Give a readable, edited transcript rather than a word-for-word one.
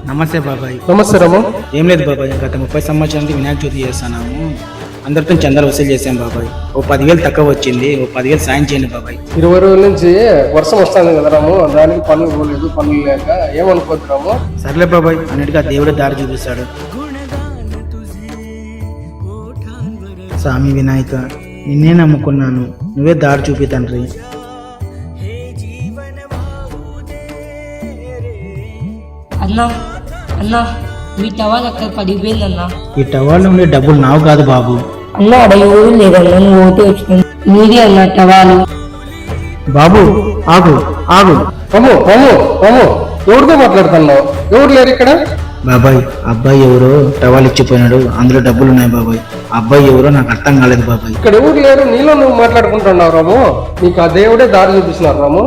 నమస్తే బాబాయ్. నమస్తే రాము. ఏం లేదు బాబాయ్, గత 30 సంవత్సరానికి వినాయక చవితి చేస్తున్నాము. అందరితో చందాలు వసూలు చేసాం బాబాయ్. ఓ 10,000 తక్కువ వచ్చింది, ఓ 10,000 సాయం చేయండి బాబాయ్. 20 రోజుల నుంచి వర్షం వస్తుంది కదా రాము, దానికి పనులు పోలేదు, పనులు లేక ఏమనుకోద్దు రాము. సర్లే బాబాయ్, అన్నిటిగా దేవుడే దారి చూపిస్తాడు. స్వామి వినాయక, నిన్నే నమ్ముకున్నాను, నువ్వే దారి చూపి తండ్రి. అన్నా అన్నా మీ టవల్ అక్కడ పడిపోయిందన్నా. ఈ టవాల్లో ఉండే డబ్బులు నావు కాదు బాబు. అన్న అక్కడ ఎవరు లేదన్నా, నువ్వు ఓటు వచ్చింది మీరే అన్న టవాలు. బాబు ఆగు ఆగు. రాము రాము రాము, ఎవరితో మాట్లాడుతున్నావు? ఎవరు లేరు ఇక్కడ? బాబాయ్, అబ్బాయి ఎవరో టవాల్ ఇచ్చిపోయినాడు, అందులో డబ్బులు ఉన్నాయి బాబాయ్. అబ్బాయి ఎవరో నాకు అర్థం కాలేదు బాబాయ్. ఇక్కడ ఎవరు లేరు, నీలో నువ్వు మాట్లాడుకుంటున్నావు రాము. నీకు ఆ దేవుడే దారి చూపిస్తున్నారు రాము.